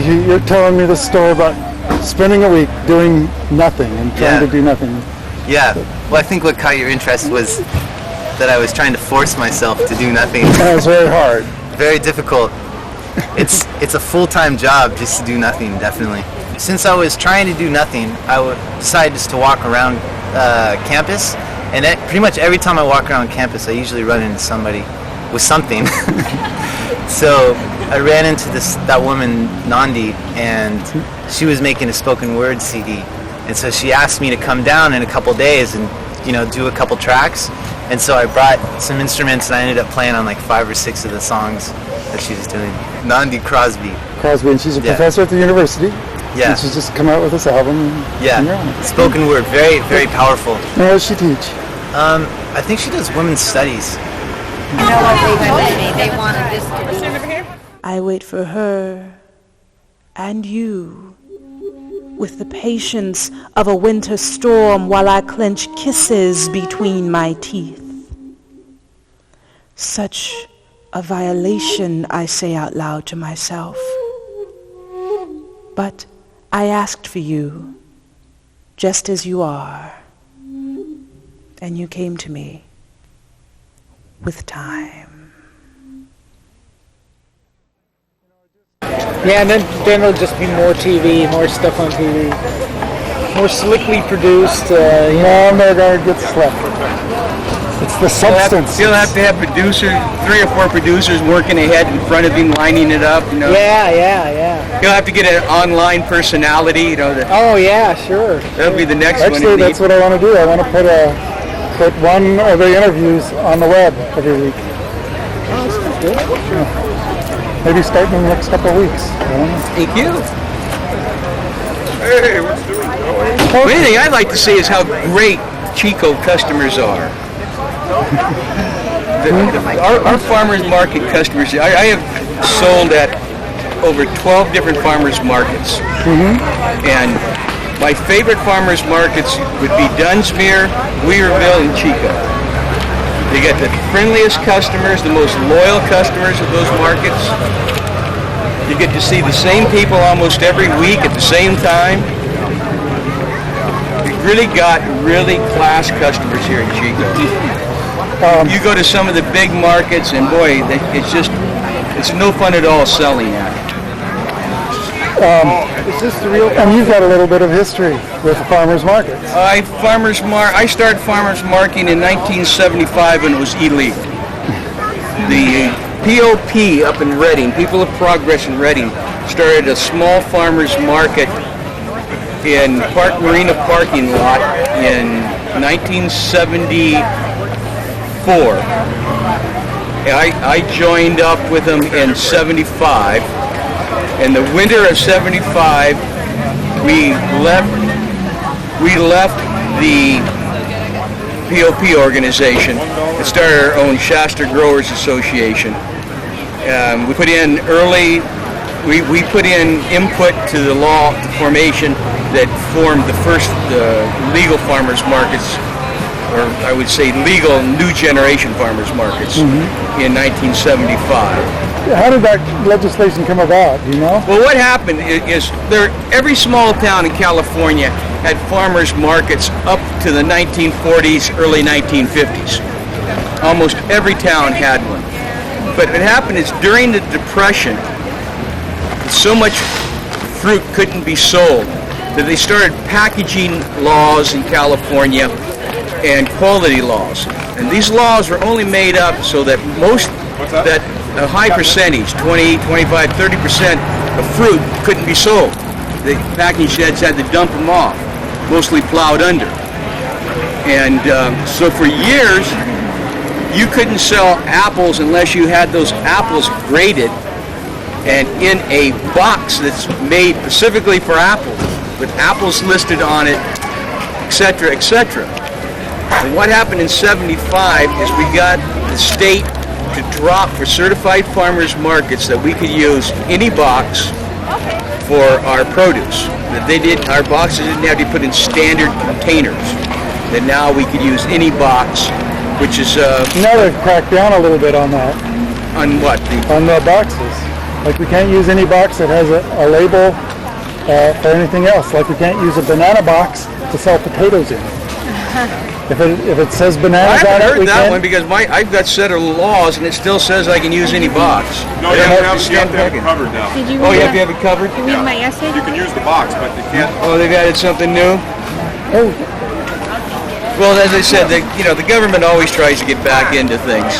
you're telling me the story about spending a week doing nothing and trying to do nothing. Yeah. Well, I think what caught your interest was that I was trying to force myself to do nothing. And it was very hard. Very difficult. It's a full-time job just to do nothing, definitely. Since I was trying to do nothing, I decided just to walk around campus, and pretty much every time I walk around campus, I usually run into somebody with something. So I ran into that woman, Nandi, and she was making a spoken word CD. And so she asked me to come down in a couple days and, do a couple tracks. And so I brought some instruments, and I ended up playing on like 5 or 6 of the songs that she was doing. Nandi Crosby, and she's a professor at the university. Yeah. And she's just come out with this album. And spoken word, very, very powerful. And what does she teach? I think she does women's studies. You know what they told me? They wanted this to be. I wait for her and you with the patience of a winter storm while I clench kisses between my teeth. Such a violation, I say out loud to myself. But I asked for you, just as you are, and you came to me with time. Yeah, and then there'll just be more TV, more stuff on TV, more slickly produced. No, it gets slept. It's the substance. You'll have to have producers, 3 or 4 producers working ahead in front of him, lining it up. Yeah. You'll have to get an online personality. Oh yeah, sure. That'll be the next one. Actually, that's what I want to do. I want to put one of the interviews on the web every week. Oh, that's good. Yeah. Maybe start in the next couple of weeks. Thank you. Hey, what's doing? Well, anything I'd like to say is how great Chico customers are. Our farmers market customers, I have sold at over 12 different farmers markets. And my favorite farmers markets would be Dunsmuir, Weaverville, and Chico. They get the friendliest customers, the most loyal customers of those markets. You get to see the same people almost every week at the same time. We've really got really class customers here in Chico. You go to some of the big markets, and boy, it's no fun at all selling at. Is this the real? And you've got a little bit of history with the farmers markets. I started farmers marketing in 1975 when it was illegal. The POP up in Reading, People of Progress in Reading, started a small farmers market in Park Marina parking lot in 1974. I joined up with them in 75. In the winter of 75, we left the POP organization and started our own Shasta Growers Association. We put in we put in input to the law formation that formed the first legal farmers markets, or I would say legal new generation farmers markets in 1975. How did that legislation come about, do you know? Well, what happened is every small town in California had farmers markets up to the 1940s, early 1950s. Almost every town had one. But what happened is during the Depression, so much fruit couldn't be sold that they started packaging laws in California and quality laws. And these laws were only made up so that a high percentage, 20, 25, 30% of fruit couldn't be sold. The packing sheds had to dump them off, mostly plowed under. And so for years, you couldn't sell apples unless you had those apples graded and in a box that's made specifically for apples, with apples listed on it, etc., etc. And what happened in 75 is we got the state to drop for certified farmers markets that we could use any box for our produce. That our boxes didn't have to be put in standard containers. That now we could use any box, which is now they've cracked down a little bit on that. On what? On the boxes. Like we can't use any box that has a label for anything else. Like we can't use a banana box to sell potatoes in. If it says I bananas on haven't it, heard we that can't. one because I've got set of laws and it still says I can use any box. No, you have to have it covered now. Did you Oh, read you have to have it covered? read my essay? You can use the box, but you can't. Oh, they've added something new? Oh, Well, as I said, the government always tries to get back into things.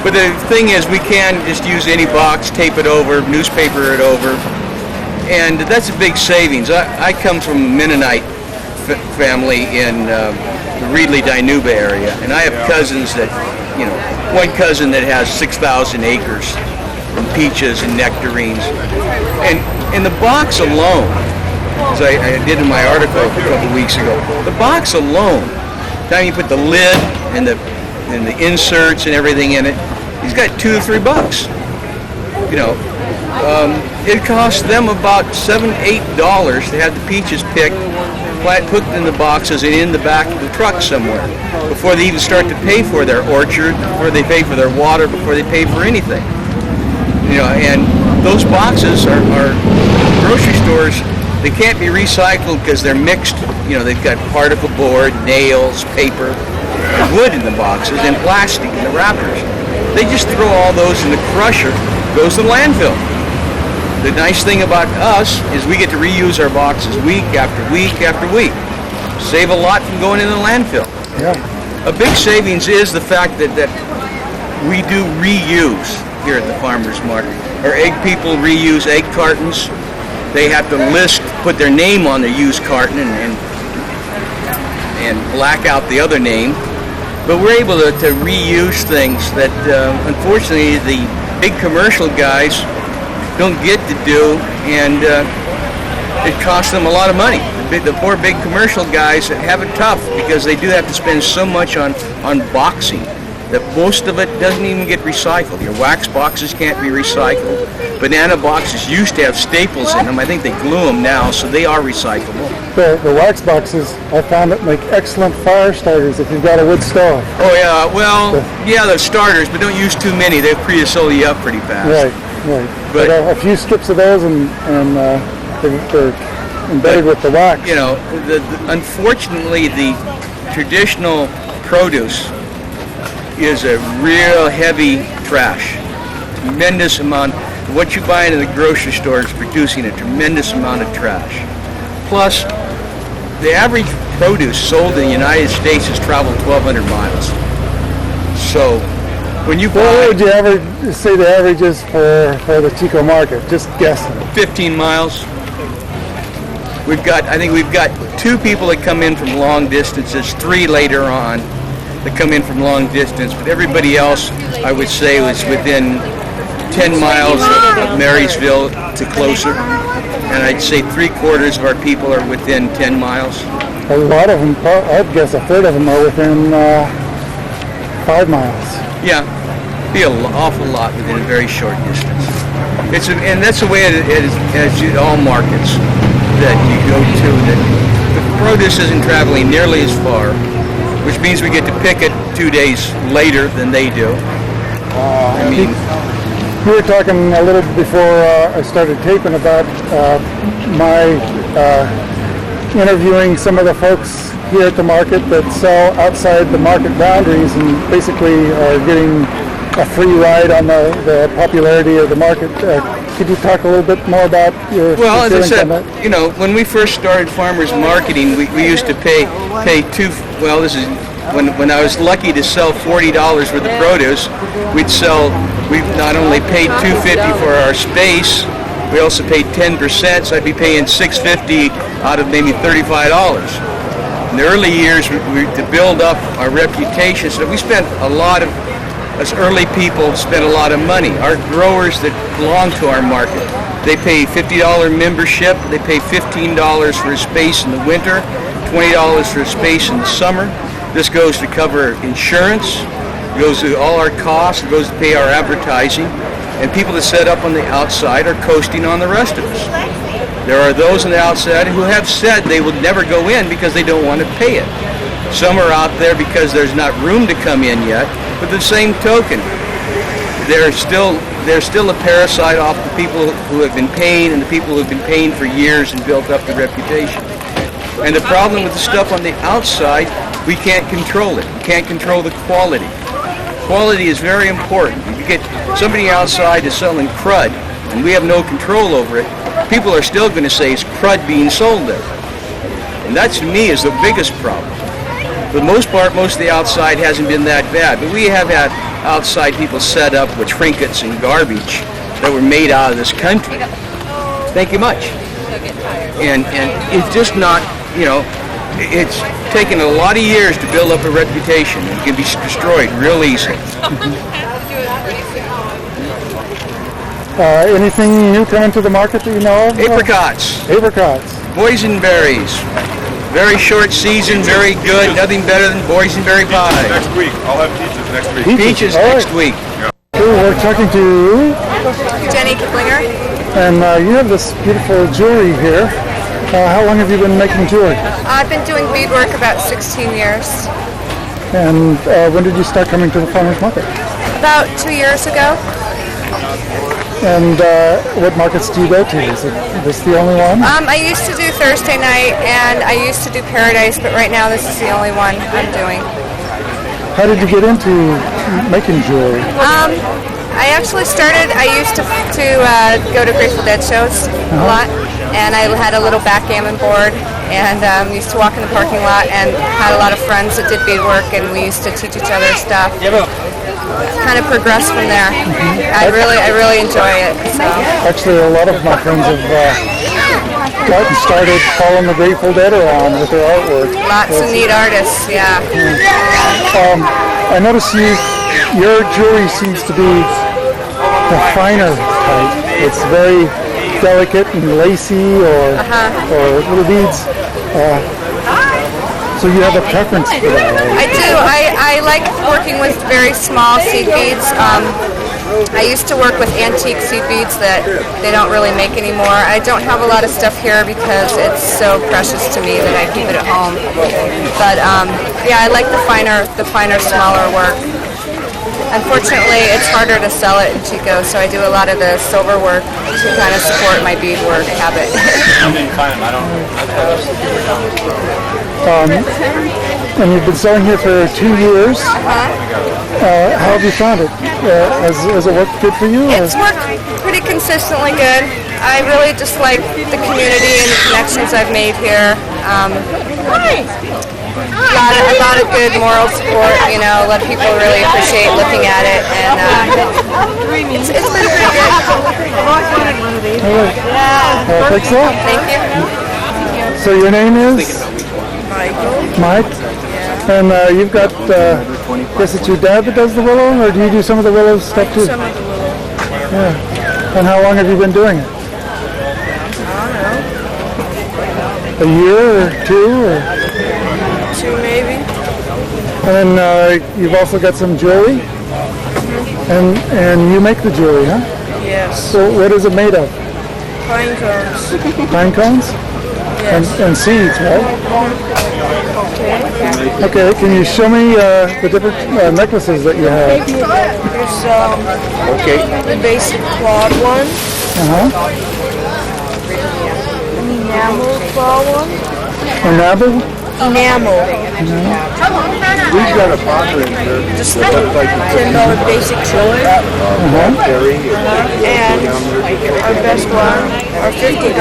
But the thing is, we can just use any box, tape it over, newspaper it over, and that's a big savings. I come from a Mennonite family in the Reedley-Dinuba area, and I have cousins that, one cousin that has 6,000 acres and peaches and nectarines. And in the box alone, as I did in my article a couple weeks ago, the box alone, time you put the lid and the inserts and everything in it, he's got $2 to $3. It costs them about $7, $8 to have the peaches picked, put in the boxes and in the back of the truck somewhere before they even start to pay for their orchard, before they pay for their water, before they pay for anything. And those boxes are grocery stores. They can't be recycled because they're mixed. They've got particle board, nails, paper, wood in the boxes, and plastic in the wrappers. They just throw all those in the crusher, goes to the landfill. The nice thing about us is we get to reuse our boxes week after week after week. Save a lot from going in the landfill. yeah. A big savings is the fact that we do reuse here at the farmers market. Our egg people reuse egg cartons. They have to put their name on their used carton and black out the other name. But we're able to reuse things that unfortunately the big commercial guys don't get to do, and it costs them a lot of money. The poor big commercial guys have it tough because they do have to spend so much on boxing that most of it doesn't even get recycled. Your wax boxes can't be recycled. Banana boxes used to have staples in them. I think they glue them now, so they are recyclable. The wax boxes, I found it make excellent fire starters if you've got a wood stove. Oh yeah, well, yeah, they're starters, but don't use too many. They'll pre-asol you up pretty fast. Right. But a few strips of those and they're embedded with the wax. Unfortunately, the traditional produce is a real heavy trash. Tremendous amount. What you buy in the grocery store is producing a tremendous amount of trash. Plus, the average produce sold in the United States has traveled 1,200 miles. So, when you buy... What would you say the average is for the Chico market? Just guessing. 15 miles. I think we've got 2 people that come in from long distances, 3 later on that come in from long distance, but everybody else, I would say, was within 10 miles of Marysville to closer. And I'd say 3/4 of our people are within 10 miles. A lot of them, I'd guess a third of them are within 5 miles. Yeah, be an awful lot within a very short distance. And that's the way it is at all markets that you go to. That the produce isn't traveling nearly as far, which means we get to pick it 2 days later than they do. We were talking a little before I started taping about my interviewing some of the folks here at the market that sell outside the market boundaries and basically are getting a free ride on the popularity of the market. Could you talk a little bit more about your Well, as I feelings said, on that? when we first started farmers marketing, we used to pay this is when I was lucky to sell $40 worth of produce, we not only paid $2.50 for our space, we also paid 10%, so I'd be paying $6.50 out of maybe $35. In the early years, to build up our reputation, so we spent us early people spent a lot of money. Our growers that belong to our market, they pay $50 membership, they pay $15 for a space in the winter, $20 for a space in the summer. This goes to cover insurance, it goes to all our costs, it goes to pay our advertising, and people that set up on the outside are coasting on the rest of us. There are those on the outside who have said they would never go in because they don't want to pay it. Some are out there because there's not room to come in yet, but the same token, they're still they're still a parasite off the people who have been paying and the people who have been paying for years and built up the reputation. And the problem with the stuff on the outside, we can't control it. We can't control the quality. Quality is very important. If you get somebody outside is selling crud and we have no control over it, people are still going to say it's crud being sold there. And that to me is the biggest problem. For the most part, most of the outside hasn't been that bad, but we have had outside people set up with trinkets and garbage that were made out of this country. Thank you much. And it's just not, you know, it's taken a lot of years to build up a reputation. It can be destroyed real easily. Anything new coming to the market that you know of? Apricots. Apricots. Boysenberries. Very short season, very good. Nothing better than boysenberry pie. Next week. I'll have peaches next week. Peaches All right. next week. Okay, we're talking to, Jenny Kiplinger. and you have this beautiful jewelry here. How long have you been making jewelry? I've been doing beadwork about 16 years. And when did you start coming to the farmers market? About 2 years ago. And what markets do you go to? Is this the only one? I used to do Thursday night and I used to do Paradise, but right now this is the only one I'm doing. How did you get into making jewelry? I actually started, I used to go to Grateful Dead shows a lot, and I had a little backgammon board and used to walk in the parking lot and had a lot of friends that did beadwork and we used to teach each other stuff. Kind of progressed from there. I really enjoy it. So. Actually, a lot of my friends have gotten started following the Grateful Dead around with their artwork. Lots of neat artists, yeah. I notice your jewelry seems to be the finer type. It's very delicate and lacy or little beads. So you have a preference for that? I do. I like working with very small seed beads. I used to work with antique seed beads that they don't really make anymore. I don't have a lot of stuff here because it's so precious to me that I keep it at home. But yeah, I like the finer, smaller work. Unfortunately, it's harder to sell it in Chico, so I do a lot of the silver work to kind of support my beadwork habit. And you've been selling here for 2 years. How have you found it? Has it worked good for you? It's worked pretty consistently good. I really just like the community and the connections I've made here. A lot of good moral support, you know, a lot of people really appreciate looking at it, and it's been pretty good. Thanks a lot. Thank you. So your name is? Mike? And you've got, guess it's your dad that does the willow, or do you do some of the willow stuff too? Some of the willow. Yeah. And how long have you been doing it? I don't know. A year or two? Or? 2 maybe. And then you've also got some jewelry? And you make the jewelry, huh? Yes. So what is it made of? Pine cones. Pine cones? Yes. And seeds, right? Okay, can you show me the different necklaces that you have? There's the basic clawed one. An enamel claw one. Enamel? Enamel. We've got a partner in here. Just like $10 basic jewelry. And our best one, our $50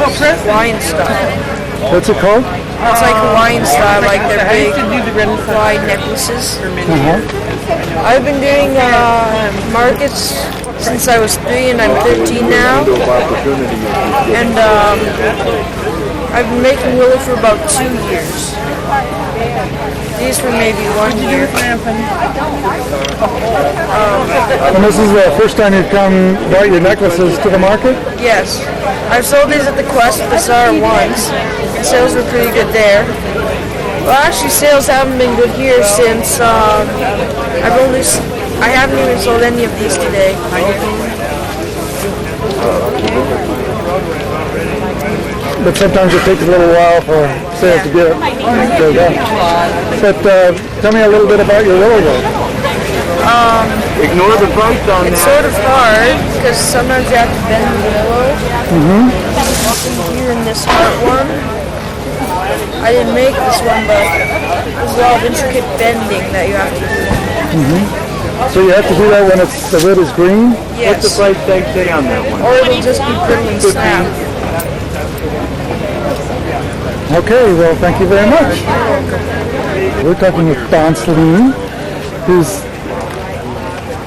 Hawaiian style. What's it called? It's like Hawaiian style, like they're big wide necklaces. I've been doing markets since I was 3 and I'm 13 now. And I've been making willow for about 2 years. These for maybe 1 year. And this is the first time you've brought your necklaces to the market? Yes. I've sold these at the Quest Bazaar once. Sales were pretty good there. Well, actually, sales haven't been good here since I haven't even sold any of these today. But sometimes it takes a little while for sales to get it. But tell me a little bit about your willow work. Ignore the price on It's that. sort of hard because sometimes you have to bend the willow. Here in this heart one, I didn't make this one, but there's a lot of intricate bending that you have to do. So you have to do that when the wood is green? What's the Yes. price tag say on that one? Or it'll just be brittle and snap. Okay, well, thank you very much. We're talking with Selene, who's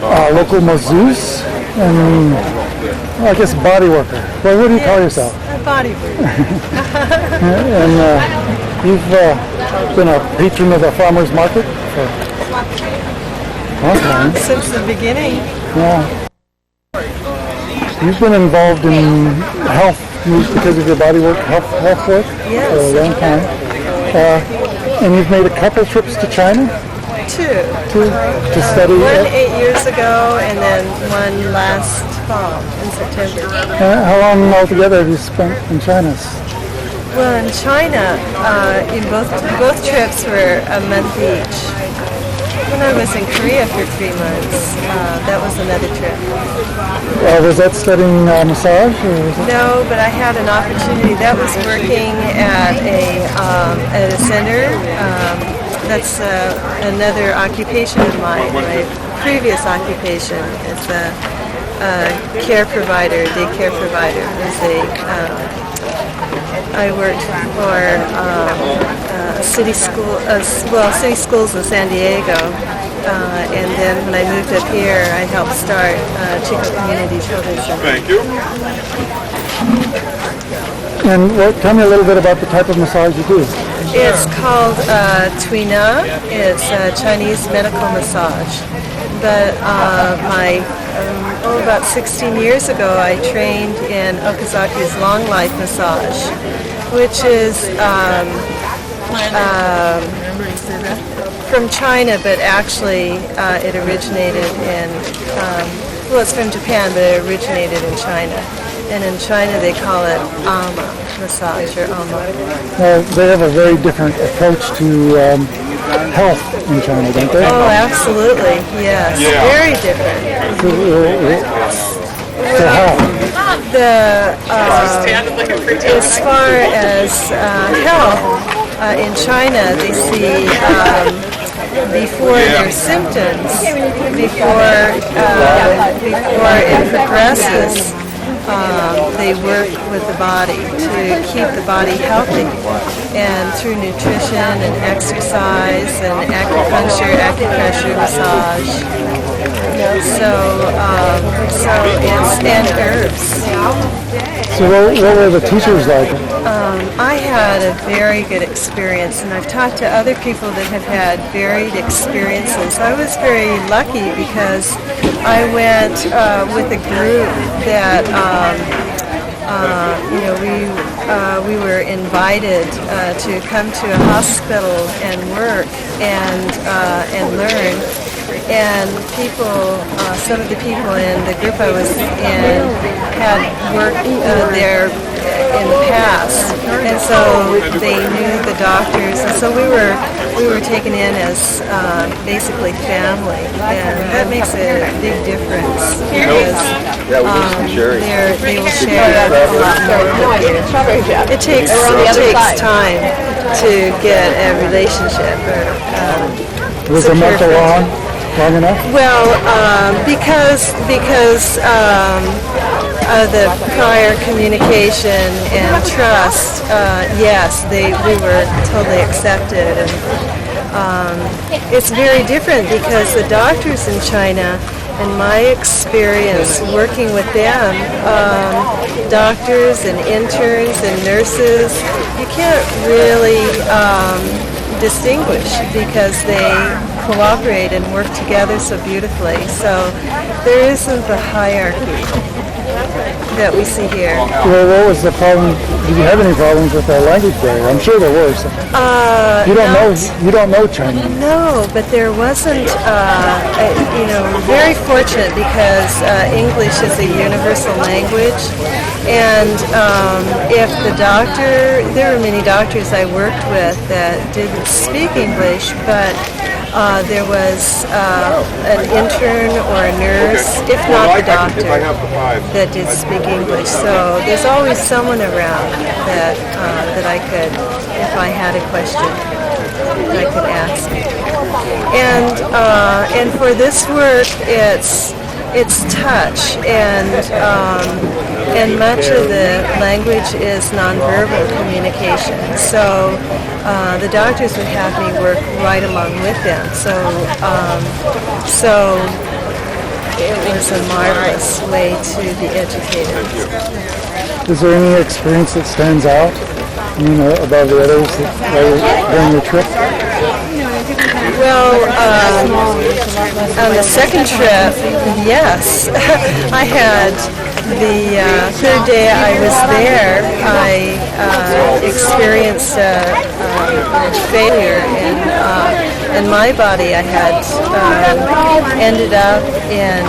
a local masseuse and, well, I guess, body worker. Well, what do you call yourself? A body worker. And you've been a patron of the farmers market for a long time. Since the beginning. Yeah. You've been involved in health because of your body work, health work Yes. for a long time. And you've made a couple trips to China Two. to study. One 8 years ago and then one last fall in September. How long altogether have you spent in China? Well, in China, in both trips were a month each. When I was in Korea for 3 months, that was another trip. Was that studying massage? Or was it? No, but I had an opportunity. That was working at a center. That's another occupation of mine. My previous occupation is a care provider, daycare provider. I worked for city schools in San Diego, and then when I moved up here, I helped start Chico Community Children's Center. Thank you. And tell me a little bit about the type of massage you do. It's called Tuina. It's Chinese medical massage. But about 16 years ago, I trained in Okazaki's long life massage, which is from China, but actually it originated in, it's from Japan, but it originated in China. And in China, they call it Ama massage or Ama. Well, they have a very different approach to health in China, don't they? Oh, absolutely, yes. Very different. So how? As far as health, in China, they see before their symptoms, before it progresses, they work with the body to keep the body healthy, and through nutrition and exercise and acupressure, massage. So it's and herbs. So what were the teachers like? I had a very good experience, and I've talked to other people that have had varied experiences. I was very lucky because I went with a group that we were invited to come to a hospital and work and learn. And some of the people in the group I was in had worked there in the past, and so they knew the doctors, and so we were taken in as basically family, and that makes a big difference because they will share a lot more with you. It takes time to get a relationship. Was the month long enough? Well, because of the prior communication and trust, yes, we were totally accepted. And it's very different because the doctors in China, in my experience working with them, doctors and interns and nurses, you can't really distinguish because they cooperate and work together so beautifully. So there isn't the hierarchy that we see here. Well, what was the problem? Did you have any problems with the language barrier? I'm sure there were some. You don't know Chinese. No, but there wasn't. Very fortunate because English is a universal language, and if the doctor, there were many doctors I worked with that didn't speak English, but there was an intern or a nurse, if not the doctor, that did speak English. So there's always someone around that I could, if I had a question, that I could ask. And for this work, it's touch, and much of the language is nonverbal communication. So the doctors would have me work right along with them. So it was a marvelous way to be educated. Is there any experience that stands out, above the others during your trip? Well, on the second trip, yes. I had the third day I was there, I experienced failure in my body. I had ended up in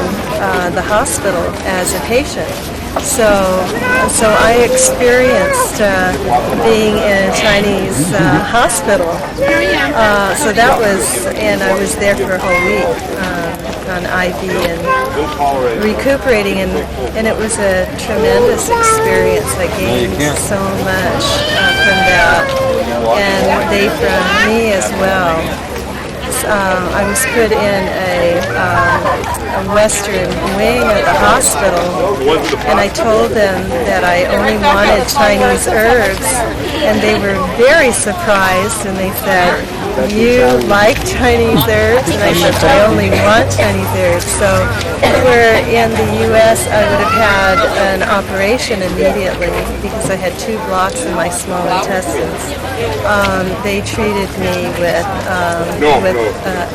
the hospital as a patient. So I experienced being in a Chinese hospital. So that was, and I was there for a whole week on IV and recuperating, and it was a tremendous experience. I gained so much from that, and they from me as well. I was put in a western wing of the hospital, and I told them that I only wanted Chinese herbs, and they were very surprised, and they said, "You like Chinese herbs?" And I said, "I only want Chinese herbs." So where in the U.S. I would have had an operation immediately because I had 2 blocks in my small intestines. They treated me with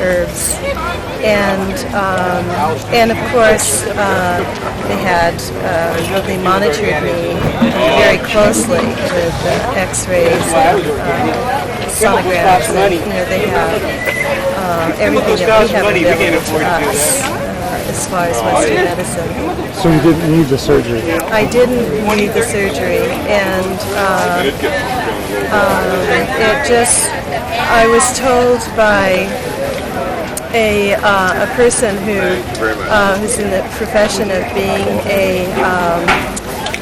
herbs, and of course they monitored me very closely with X-rays and sonograms. And, they have everything that we have available to us as far as Western medicine. So you didn't need the surgery? I didn't need the surgery, and it just, I was told by a person who's in the profession of being a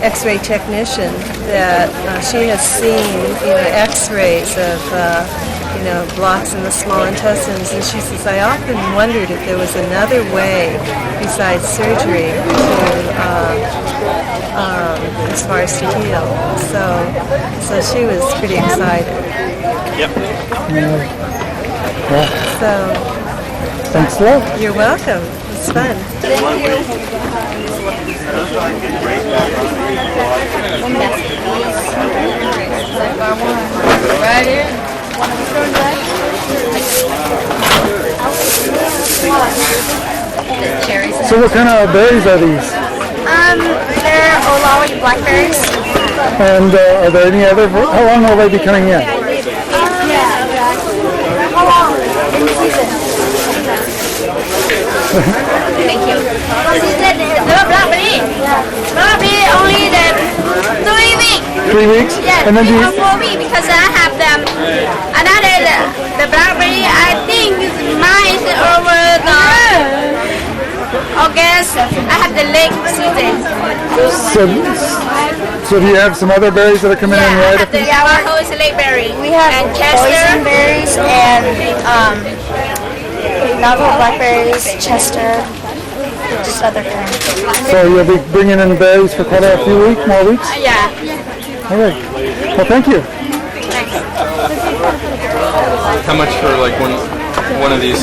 X-ray technician that she has seen X-rays of blocks in the small intestines, and she says, I often wondered if there was another way besides surgery as far as to heal. So she was pretty excited. Yep. So thanks a lot. You're welcome. It's fun. Thank you. Right here. So what kind of berries are these? They're Olawi blackberries. And are there any other? How long will they be coming in? How long? In season. Thank you. The blackberry. Blackberry only the 3 weeks. 3 weeks? Yes, And then do you? 4 weeks because I have them. Another the blackberry. I think mine is over the August. I have the late season. So do you have some other berries that are coming in I right? have the Yamaha is a late berry. We have and Chester berries and novel blackberries, Chester, just other kinds. So you'll be bringing in berries for quite a few more weeks? Yeah. All right. Well, thank you. How much for like one of these?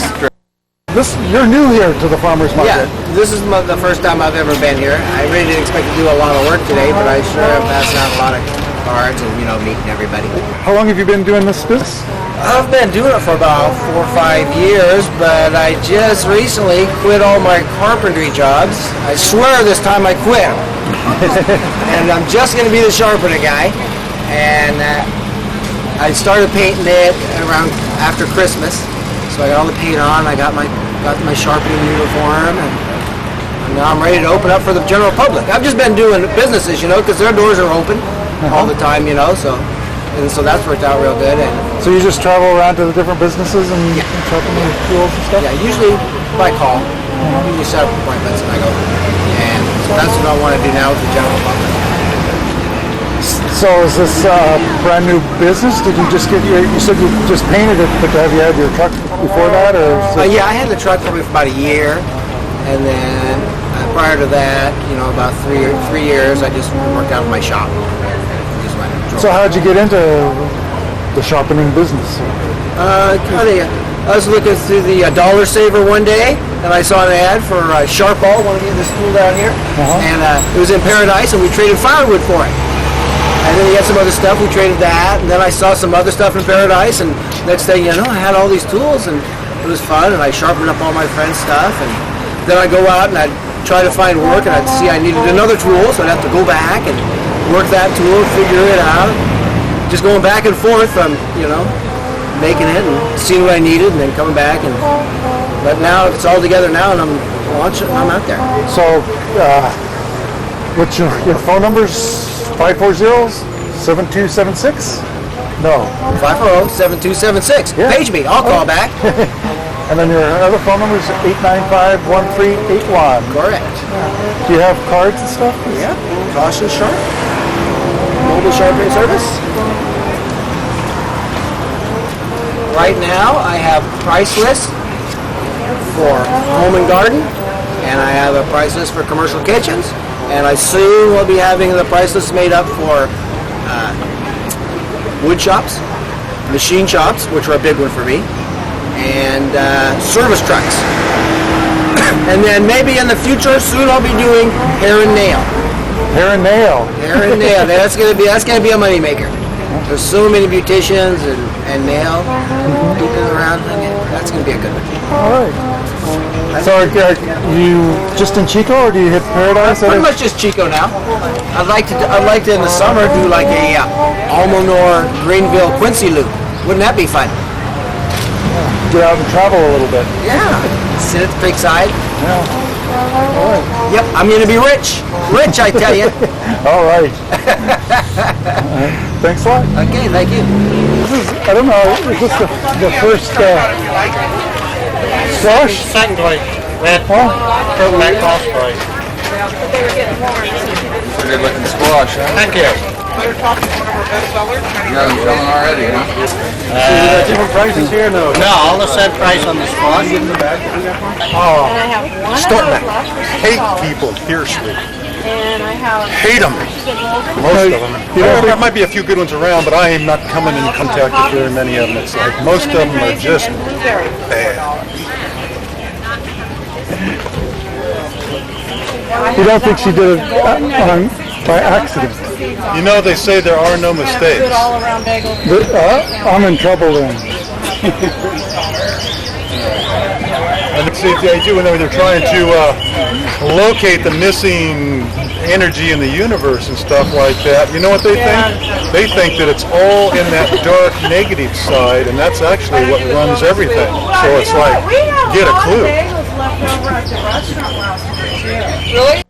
You're new here to the farmers market. Yeah, this is the first time I've ever been here. I really didn't expect to do a lot of work today, but I sure am passing out a lot of cards and meeting everybody. How long have you been doing this business? I've been doing it for about 4 or 5 years, but I just recently quit all my carpentry jobs. I swear this time I quit. And I'm just going to be the sharpener guy. And I started painting it around after Christmas. So I got all the paint on, I got my sharpening uniform, and now I'm ready to open up for the general public. I've just been doing businesses, because their doors are open all the time, so and so that's worked out real good. And So you just travel around to the different businesses and sharpen the tools and stuff? yeah, usually by call. Usually set up appointments and I go. And so that's what I want to do now with the general public. So is this a brand new business? Did you just get your, you said you just painted it, but have you had your truck before that? Or Yeah, I had the truck probably for about a year. And then prior to that, you know, about 3 years, I just worked out of my shop. So how'd you get into the sharpening business? I was looking through the Dollar Saver one day, and I saw an ad for Sharp Ball, want to get this tool down here, and it was in Paradise, and we traded firewood for it. And then we had some other stuff, we traded that, and then I saw some other stuff in Paradise, and next thing you know, I had all these tools, and it was fun, and I sharpened up all my friends' stuff, and then I'd go out and I'd try to find work, and I'd see I needed another tool, so I'd have to go back and work that tool, figure it out, just going back and forth from, you know, making it and seeing what I needed and then coming back. But now it's all together now and I'm launching, I'm out there. So what's your phone numbers? 540-7276? No. 540-7276. Yeah. Page me, I'll call back. And then your other phone number is 895-1381. Correct. Do you have cards and stuff? Yeah. Caution Sharp. Mobile sharpening service. Right now I have price list for home and garden, and I have a price list for commercial kitchens, and I soon will be having the price list made up for wood shops, machine shops, which are a big one for me, and service trucks. And then maybe in the future soon I'll be doing hair and nail. Hair and nail. Hair and nail. That's gonna be a moneymaker. There's so many beauticians and nail people around. That's gonna be a good one. All right. So are you just in Chico, or do you hit Paradise? Pretty much just Chico now. I'd like to in the summer do like a Almanor Greenville Quincy loop. Wouldn't that be fun? Get out and travel a little bit. Yeah. Sit at the creekside. Yeah. All right. Yep, I'm going to be rich. Rich, I tell you. All right. Thanks a lot. Okay, thank you. This is, I don't know, is this the first squash? Second place. Red. Purple back cross price. Pretty good looking squash, huh? Thank you. You got them selling already, huh? Different prices here? No, all the same price on the squash. Oh, hate people fiercely. Hate them. Most of them. There might be a few good ones around, but I am not coming in contact with very many of them. It's like most of them are just bad. You don't think she did it by accident? You know, they say there are no mistakes. I'm in trouble then. And see, they do when they're trying to locate the missing energy in the universe and stuff like that. You know what they think? They think that it's all in that dark negative side, and that's actually what runs everything. So it's like, get a clue. Really?